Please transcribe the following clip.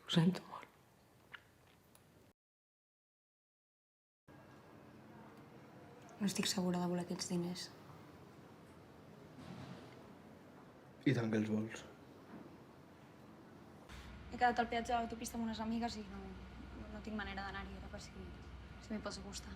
Ho sento molt. No estic segura de voler aquests diners. I tant que els vols. He quedat al peatge de l'autopista amb unes amigues i no tinc manera d'anar-hi. Era per si m'hi pots acostar.